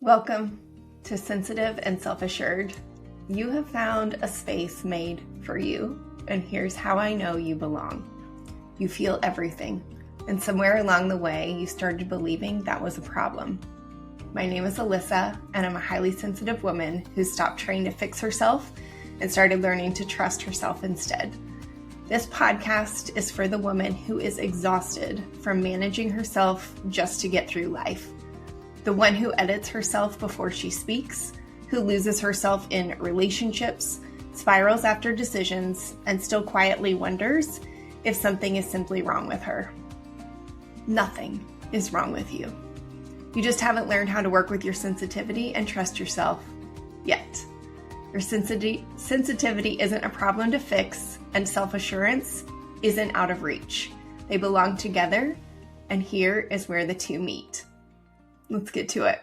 Welcome to Sensitive and Self-Assured. You have found a space made for you, and here's how I know you belong. You feel everything, and somewhere along the way, you started believing that was a problem. My name is Alyssa, and I'm a highly sensitive woman who stopped trying to fix herself and started learning to trust herself instead. This podcast is for the woman who is exhausted from managing herself just to get through life. The one who edits herself before she speaks, who loses herself in relationships, spirals after decisions, and still quietly wonders if something is simply wrong with her. Nothing is wrong with you. You just haven't learned how to work with your sensitivity and trust yourself yet. Your sensitivity isn't a problem to fix, and self-assurance isn't out of reach. They belong together, and here is where the two meet. Let's get to it.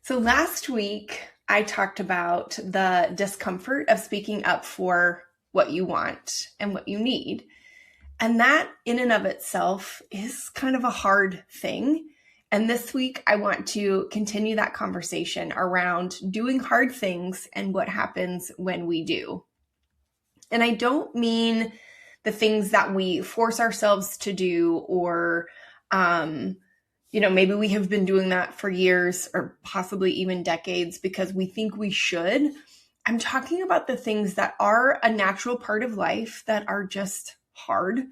So last week, I talked about the discomfort of speaking up for what you want and what you need. And that in and of itself is kind of a hard thing. And this week, I want to continue that conversation around doing hard things and what happens when we do. And I don't mean the things that we force ourselves to do or, maybe we have been doing that for years or possibly even decades because we think we should. I'm talking about the things that are a natural part of life that are just hard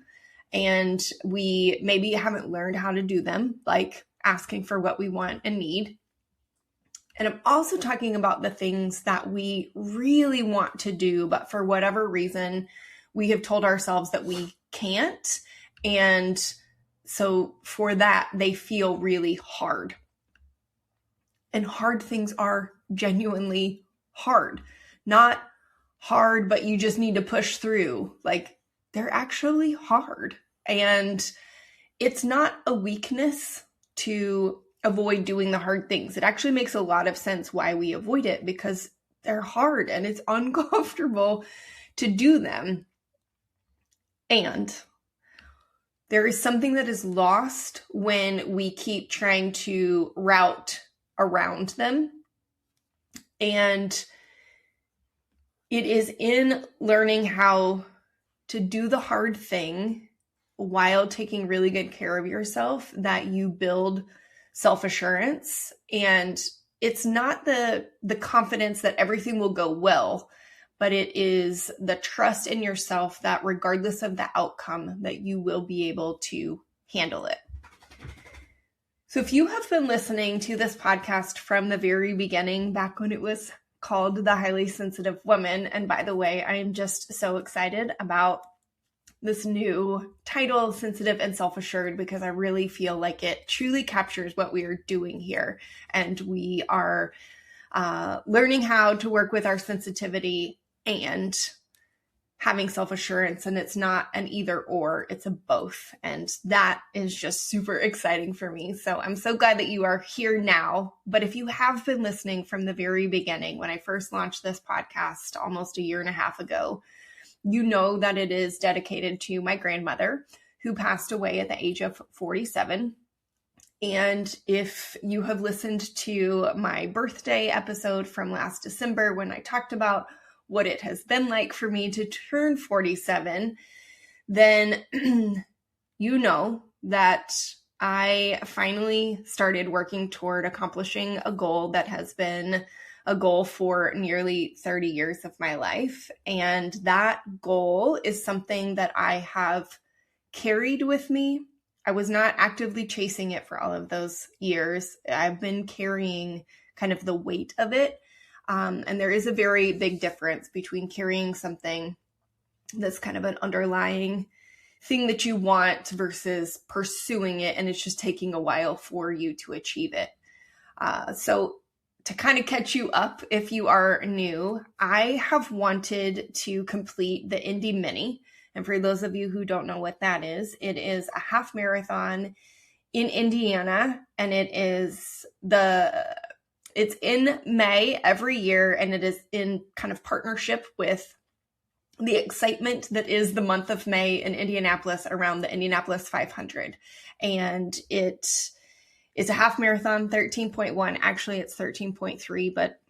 and we maybe haven't learned how to do them, like asking for what we want and need. And I'm also talking about the things that we really want to do, but for whatever reason, we have told ourselves that we can't. And so for that, they feel really hard. And hard things are genuinely hard. Not hard, but you just need to push through. Like, they're actually hard. And it's not a weakness to avoid doing the hard things. It actually makes a lot of sense why we avoid it, because they're hard and it's uncomfortable to do them. And there is something that is lost when we keep trying to route around them. And it is in learning how to do the hard thing while taking really good care of yourself that you build self-assurance. And it's not the confidence that everything will go well, but it is the trust in yourself that regardless of the outcome, that you will be able to handle it. So if you have been listening to this podcast from the very beginning, back when it was called The Highly Sensitive Woman, and by the way, I am just so excited about this new title, Sensitive and Self-Assured, because I really feel like it truly captures what we are doing here. And we are learning how to work with our sensitivity and having self-assurance, and it's not an either or, it's a both. And that is just super exciting for me. So I'm so glad that you are here now. But if you have been listening from the very beginning, when I first launched this podcast almost a year and a half ago, you know that it is dedicated to my grandmother who passed away at the age of 47. And if you have listened to my birthday episode from last December, when I talked about what it has been like for me to turn 47, then you know that I finally started working toward accomplishing a goal that has been a goal for nearly 30 years of my life. And that goal is something that I have carried with me. I was not actively chasing it for all of those years. I've been carrying kind of the weight of it. And there is a very big difference between carrying something that's kind of an underlying thing that you want versus pursuing it, and it's just taking a while for you to achieve it. So to kind of catch you up, if you are new, I have wanted to complete the Indy Mini. And for those of you who don't know what that is, it is a half marathon in Indiana, and it's in May every year, and it is in kind of partnership with the excitement that is the month of May in Indianapolis around the Indianapolis 500. And it It's a half marathon, 13.1. Actually, it's 13.3, but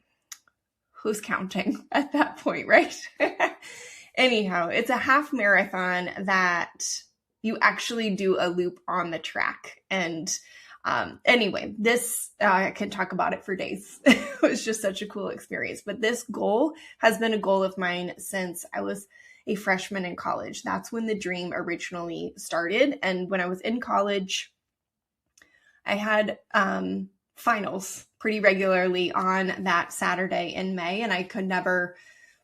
who's counting at that point, right? Anyhow, it's a half marathon that you actually do a loop on the track. And anyway, this, I can talk about it for days. It was just such a cool experience. But this goal has been a goal of mine since I was a freshman in college. That's when the dream originally started. And when I was in college, I had finals pretty regularly on that Saturday in May, and I could never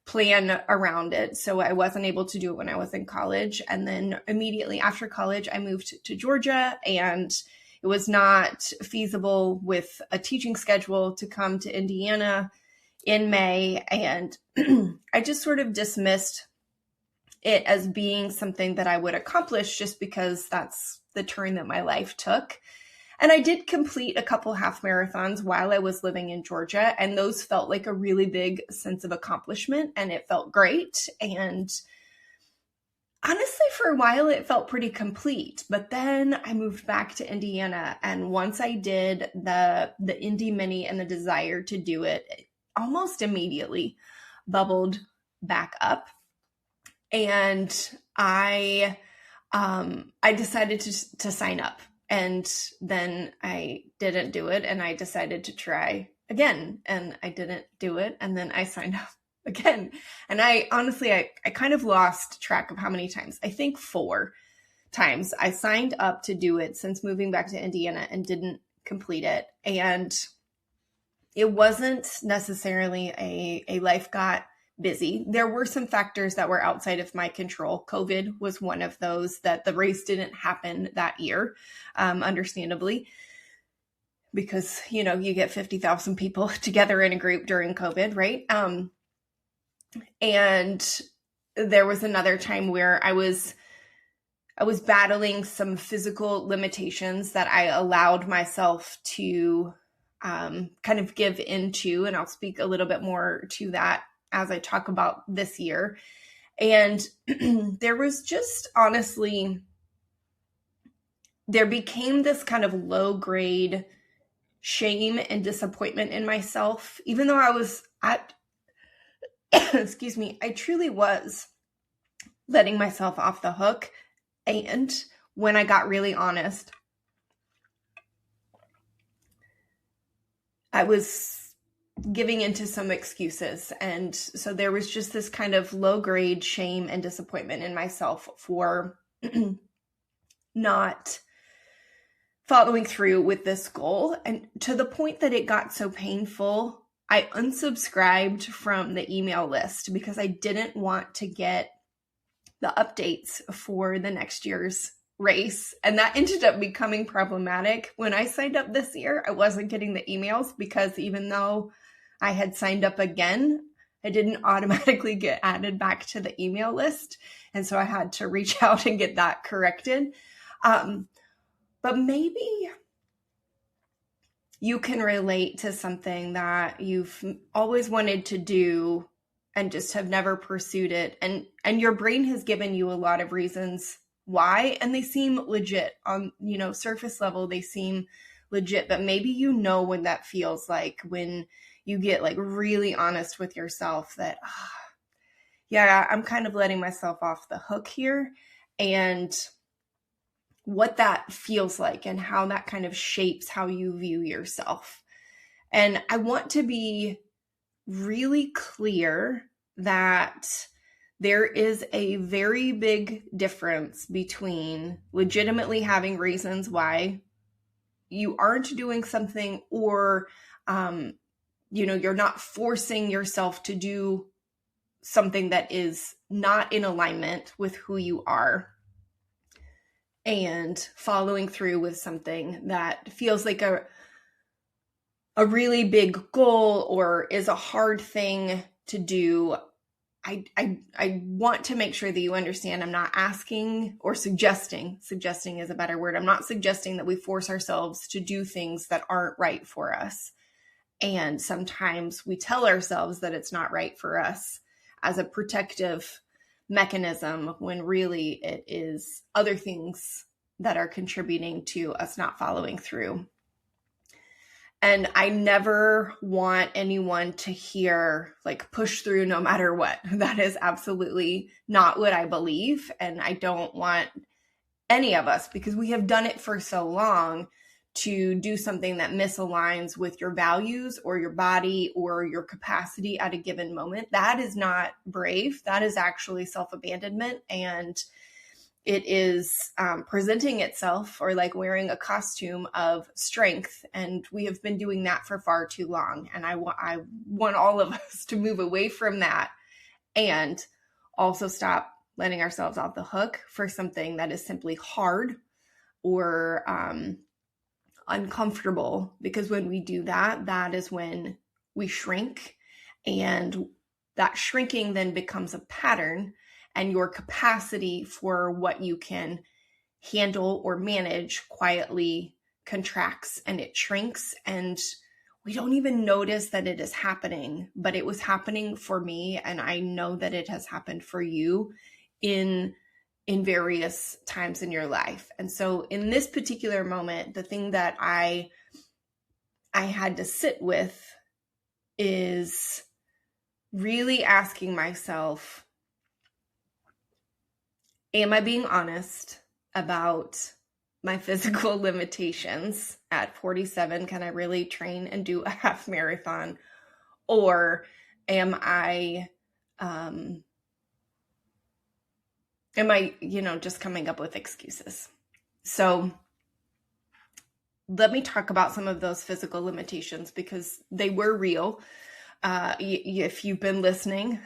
plan around it. So I wasn't able to do it when I was in college. And then immediately after college, I moved to Georgia, and it was not feasible with a teaching schedule to come to Indiana in May. And I just sort of dismissed it as being something that I would accomplish just because that's the turn that my life took. And I did complete a couple half marathons while I was living in Georgia, and those felt like a really big sense of accomplishment, and it felt great. And honestly, for a while, it felt pretty complete. But then I moved back to Indiana, and once I did the Indy Mini and the desire to do it, it almost immediately bubbled back up. And I decided to sign up. And then I didn't do it, and I decided to try again, and I didn't do it, and then I signed up again. And I honestly, I kind of lost track of how many times. I think 4 times I signed up to do it since moving back to Indiana and didn't complete it. And it wasn't necessarily a life got busy. There were some factors that were outside of my control. COVID was one of those, that the race didn't happen that year, understandably, because, you get 50,000 people together in a group during COVID, right? And there was another time where I was battling some physical limitations that I allowed myself to kind of give into, and I'll speak a little bit more to that as I talk about this year. And there was just, honestly, there became this kind of low grade shame and disappointment in myself, even though I was excuse me, I truly was letting myself off the hook. And when I got really honest, I was giving into some excuses. And so there was just this kind of low grade shame and disappointment in myself for not following through with this goal. And to the point that it got so painful, I unsubscribed from the email list because I didn't want to get the updates for the next year's race. And that ended up becoming problematic. When I signed up this year, I wasn't getting the emails because even though I had signed up again, I didn't automatically get added back to the email list. And so I had to reach out and get that corrected. But maybe you can relate to something that you've always wanted to do and just have never pursued it. And your brain has given you a lot of reasons why, and they seem legit on, surface level, they seem legit, but maybe when that feels like, when you get like really honest with yourself that, yeah, I'm kind of letting myself off the hook here, and what that feels like and how that kind of shapes how you view yourself. And I want to be really clear that there is a very big difference between legitimately having reasons why you aren't doing something, or, you're not forcing yourself to do something that is not in alignment with who you are, and following through with something that feels like a really big goal or is a hard thing to do. I want to make sure that you understand I'm not asking or suggesting is a better word. I'm not suggesting that we force ourselves to do things that aren't right for us. And sometimes we tell ourselves that it's not right for us as a protective mechanism, when really it is other things that are contributing to us not following through. And I never want anyone to hear like push through no matter what. That is absolutely not what I believe. And I don't want any of us, because we have done it for so long, to do something that misaligns with your values or your body or your capacity at a given moment. That is not brave. That is actually self-abandonment. And it is presenting itself, or like wearing a costume of strength. And we have been doing that for far too long. And I want all of us to move away from that, and also stop letting ourselves off the hook for something that is simply hard or uncomfortable. Because when we do that, that is when we shrink, and that shrinking then becomes a pattern, and your capacity for what you can handle or manage quietly contracts and it shrinks. And we don't even notice that it is happening, but it was happening for me. And I know that it has happened for you in various times in your life. And so in this particular moment, the thing that I had to sit with is really asking myself, am I being honest about my physical limitations? At 47, can I really train and do a half marathon? Or am I, just coming up with excuses? So let me talk about some of those physical limitations, because they were real. If you've been listening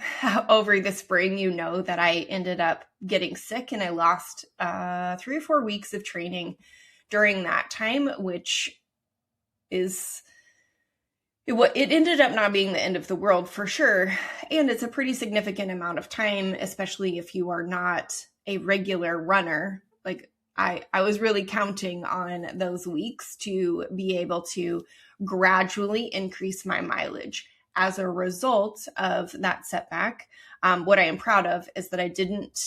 over the spring, you know that I ended up getting sick, and I lost 3 or 4 weeks of training during that time, which is, it ended up not being the end of the world for sure. And it's a pretty significant amount of time, especially if you are not a regular runner. Like I was really counting on those weeks to be able to gradually increase my mileage. As a result of that setback, what I am proud of is that I didn't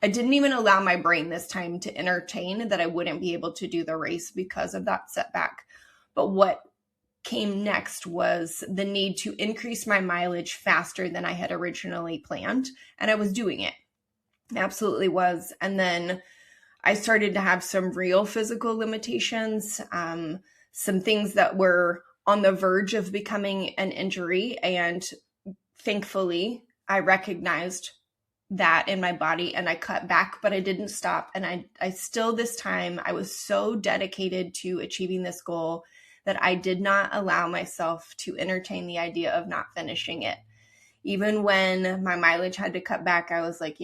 even allow my brain this time to entertain that I wouldn't be able to do the race because of that setback. But what came next was the need to increase my mileage faster than I had originally planned. And I was doing it. Absolutely was. And then I started to have some real physical limitations, some things that were on the verge of becoming an injury. And thankfully, I recognized that in my body and I cut back, but I didn't stop. And I still, this time, I was so dedicated to achieving this goal that I did not allow myself to entertain the idea of not finishing it. Even when my mileage had to cut back, I was like,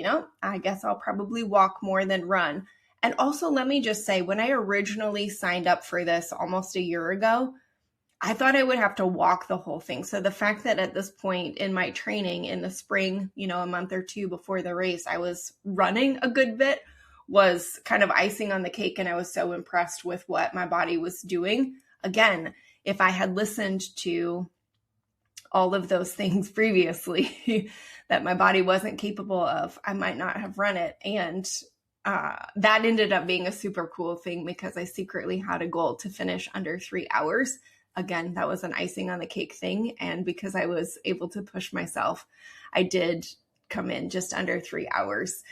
I guess I'll probably walk more than run. And also, let me just say, when I originally signed up for this almost a year ago, I thought I would have to walk the whole thing. So the fact that at this point in my training in the spring, a month or two before the race, I was running a good bit was kind of icing on the cake. And I was so impressed with what my body was doing. Again, if I had listened to all of those things previously that my body wasn't capable of, I might not have run it. And that ended up being a super cool thing, because I secretly had a goal to finish under 3 hours. Again, that was an icing on the cake thing. And because I was able to push myself, I did come in just under 3 hours.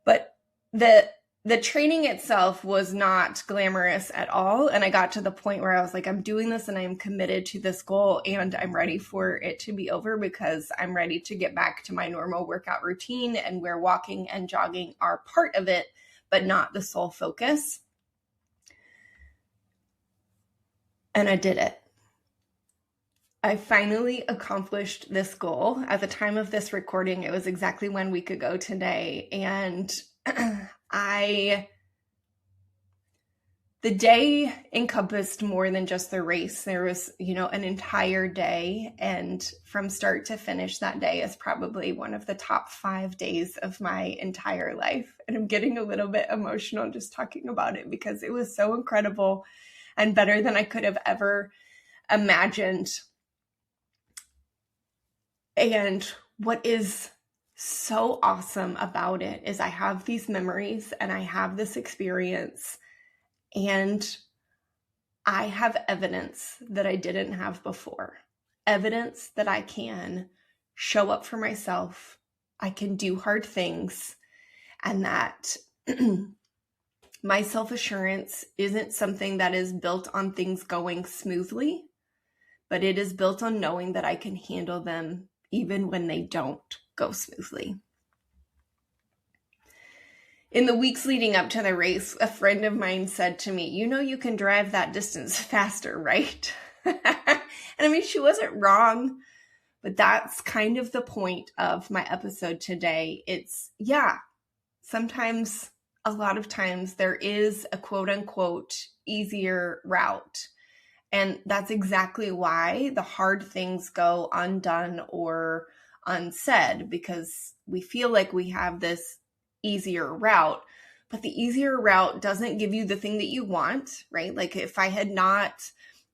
But the training itself was not glamorous at all. And I got to the point where I was like, I'm doing this and I'm committed to this goal, and I'm ready for it to be over, because I'm ready to get back to my normal workout routine, and where walking and jogging are part of it, but not the sole focus. And I did it. I finally accomplished this goal. At the time of this recording, it was exactly 1 week ago today. And the day encompassed more than just the race. There was, an entire day. And from start to finish, that day is probably one of the top 5 days of my entire life. And I'm getting a little bit emotional just talking about it, because it was so incredible and better than I could have ever imagined. And what is so awesome about it is I have these memories and I have this experience, and I have evidence that I didn't have before. Evidence that I can show up for myself. I can do hard things, and that my self-assurance isn't something that is built on things going smoothly, but it is built on knowing that I can handle them even when they don't go smoothly. In the weeks leading up to the race, a friend of mine said to me, you can drive that distance faster, right? And I mean, she wasn't wrong, but that's kind of the point of my episode today. It's, sometimes, a lot of times, there is a quote unquote easier route. And that's exactly why the hard things go undone or unsaid, because we feel like we have this easier route, but the easier route doesn't give you the thing that you want, right? Like if I had not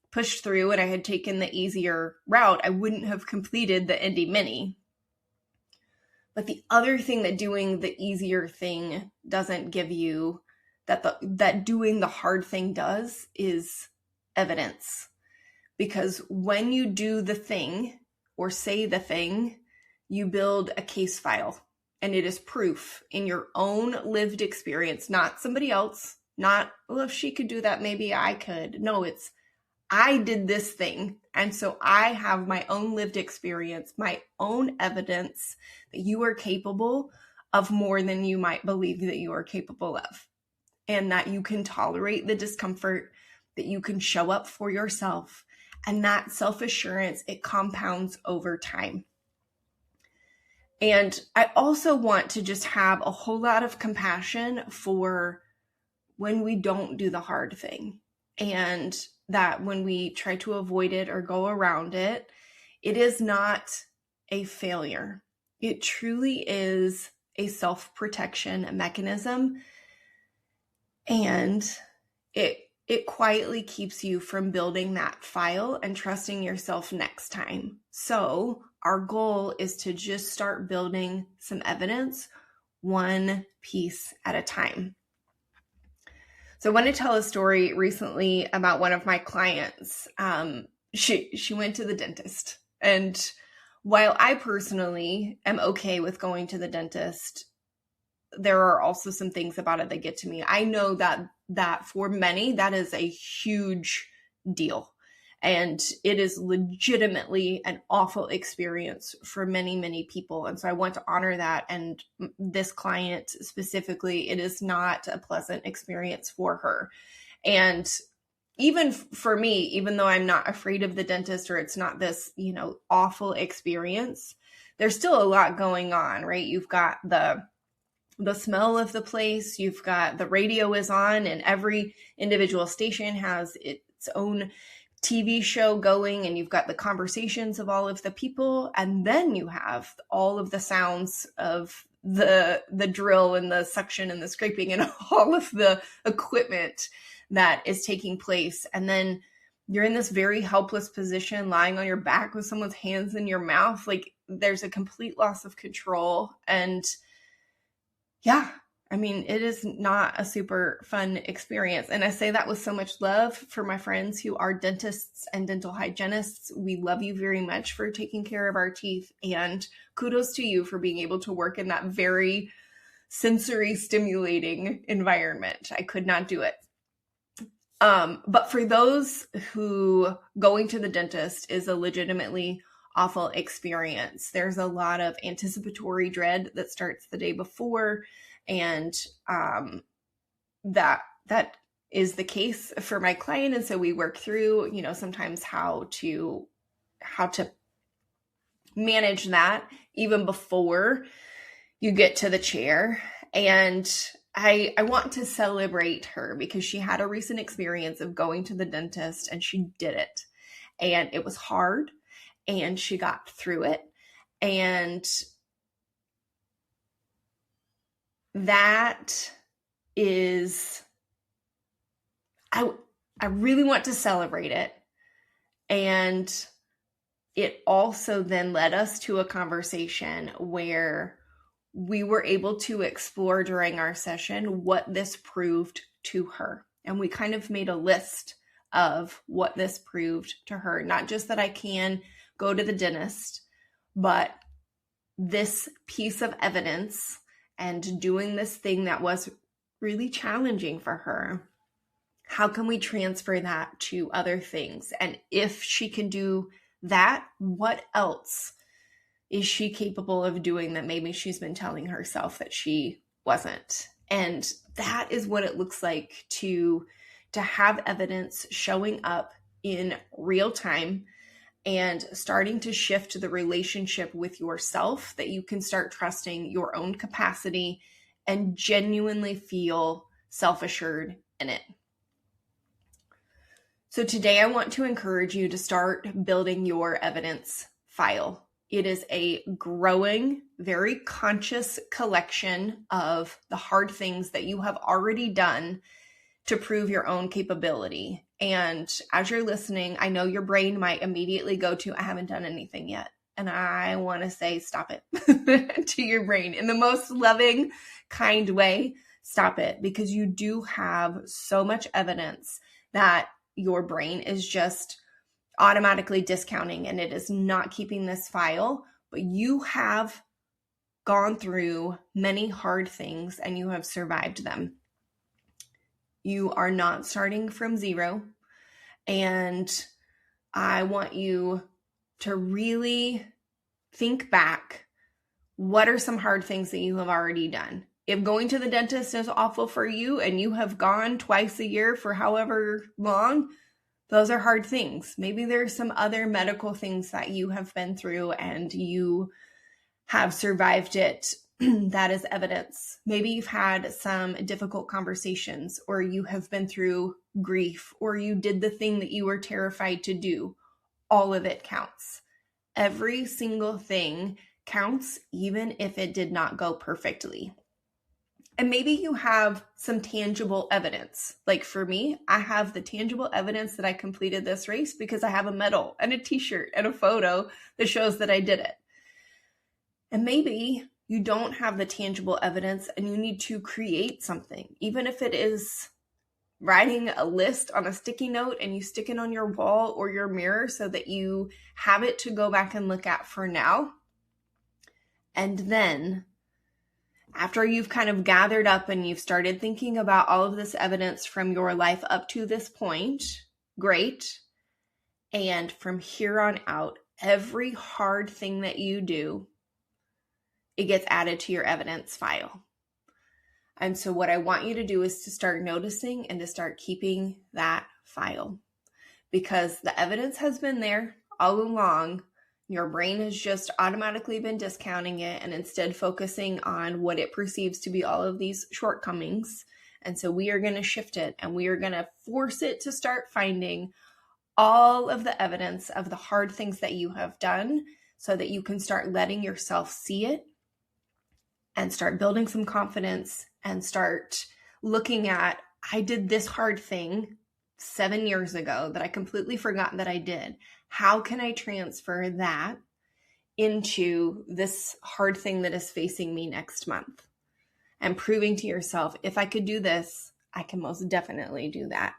pushed through and I had taken the easier route, I wouldn't have completed the Indy Mini. But the other thing that doing the easier thing doesn't give you, that doing the hard thing does, is evidence. Because when you do the thing or say the thing, you build a case file, and it is proof in your own lived experience, not somebody else, not, well, if she could do that, maybe I could. No, it's, I did this thing. And so I have my own lived experience, my own evidence that you are capable of more than you might believe that you are capable of. And that you can tolerate the discomfort, that you can show up for yourself. And that self-assurance, it compounds over time. And I also want to just have a whole lot of compassion for when we don't do the hard thing, and that when we try to avoid it or go around it, it is not a failure. It truly is a self-protection mechanism, and it quietly keeps you from building that file and trusting yourself next time. So our goal is to just start building some evidence one piece at a time. So I want to tell a story recently about one of my clients. She went to the dentist. And while I personally am okay with going to the dentist, there are also some things about it that get to me. I know that for many, that is a huge deal. And it is legitimately an awful experience for many, many people. And so I want to honor that. And this client specifically, it is not a pleasant experience for her. And even for me, even though I'm not afraid of the dentist, or it's not this, awful experience, there's still a lot going on, right? You've got the smell of the place, you've got the radio is on, and every individual station has its own TV show going, and you've got the conversations of all of the people, and then you have all of the sounds of the drill and the suction and the scraping and all of the equipment that is taking place. And then you're in this very helpless position, lying on your back with someone's hands in your mouth. Like, there's a complete loss of control. And it is not a super fun experience. And I say that with so much love for my friends who are dentists and dental hygienists. We love you very much for taking care of our teeth, and kudos to you for being able to work in that very sensory stimulating environment. I could not do it. But for those who going to the dentist is a legitimately awful experience, there's a lot of anticipatory dread that starts the day before. And that is the case for my client. And so we work through, sometimes how to manage that even before you get to the chair. And I want to celebrate her because she had a recent experience of going to the dentist, and she did it. And it was hard, and she got through it. And that is, I really want to celebrate it. And it also then led us to a conversation where we were able to explore during our session what this proved to her. And we kind of made a list of what this proved to her. Not just that I can go to the dentist, but this piece of evidence and doing this thing that was really challenging for her. How can we transfer that to other things? And if she can do that, what else is she capable of doing that maybe she's been telling herself that she wasn't? And that is what it looks like to have evidence showing up in real time and starting to shift the relationship with yourself, that you can start trusting your own capacity and genuinely feel self-assured in it. So today I want to encourage you to start building your evidence file. It is a growing, very conscious collection of the hard things that you have already done to prove your own capability. And as you're listening, I know your brain might immediately go to, I haven't done anything yet. And I want to say, stop it to your brain in the most loving, kind way. Stop it, because you do have so much evidence that your brain is just automatically discounting, and it is not keeping this file. But you have gone through many hard things and you have survived them. You are not starting from zero. And I want you to really think back. What are some hard things that you have already done? If going to the dentist is awful for you and you have gone twice a year for however long, those are hard things. Maybe there's some other medical things that you have been through and you have survived it. That is evidence. Maybe you've had some difficult conversations, or you have been through grief, or you did the thing that you were terrified to do. All of it counts. Every single thing counts, even if it did not go perfectly. And maybe you have some tangible evidence. Like for me, I have the tangible evidence that I completed this race because I have a medal and a t-shirt and a photo that shows that I did it. And maybe you don't have the tangible evidence and you need to create something, even if it is writing a list on a sticky note and you stick it on your wall or your mirror so that you have it to go back and look at for now. And then after you've kind of gathered up and you've started thinking about all of this evidence from your life up to this point, great. And from here on out, every hard thing that you do, it gets added to your evidence file. And so what I want you to do is to start noticing and to start keeping that file, because the evidence has been there all along. Your brain has just automatically been discounting it and instead focusing on what it perceives to be all of these shortcomings. And so we are going to shift it and we are going to force it to start finding all of the evidence of the hard things that you have done so that you can start letting yourself see it and start building some confidence and start looking at, I did this hard thing 7 years ago that I completely forgot that I did. How can I transfer that into this hard thing that is facing me next month? And proving to yourself, if I could do this, I can most definitely do that.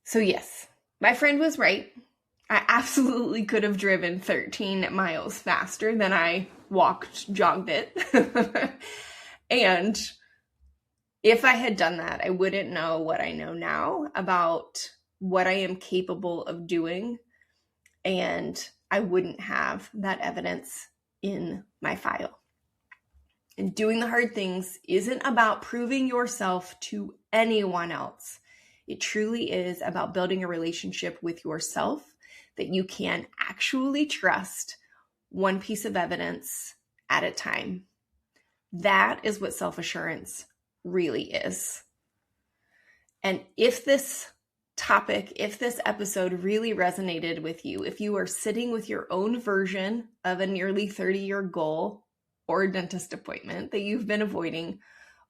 So yes, my friend was right. I absolutely could have driven 13 miles faster than I jogged it. And if I had done that, I wouldn't know what I know now about what I am capable of doing. And I wouldn't have that evidence in my file. And doing the hard things isn't about proving yourself to anyone else. It truly is about building a relationship with yourself that you can actually trust, one piece of evidence at a time. That is what self-assurance really is. And if this topic, if this episode really resonated with you, if you are sitting with your own version of a nearly 30-year goal or a dentist appointment that you've been avoiding,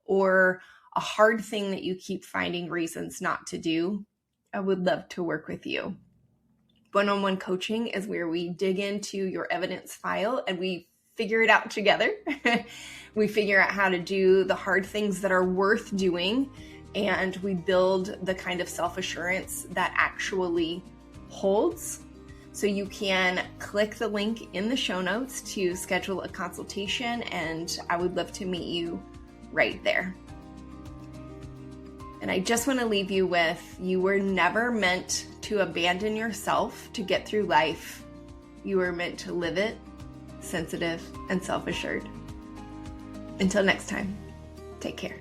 or a hard thing that you keep finding reasons not to do, I would love to work with you. One-on-one coaching is where we dig into your evidence file and we figure it out together. We figure out how to do the hard things that are worth doing, and we build the kind of self-assurance that actually holds. So you can click the link in the show notes to schedule a consultation, and I would love to meet you right there. And I just want to leave you with, you were never meant to abandon yourself to get through life. You were meant to live it, sensitive and self-assured. Until next time, take care.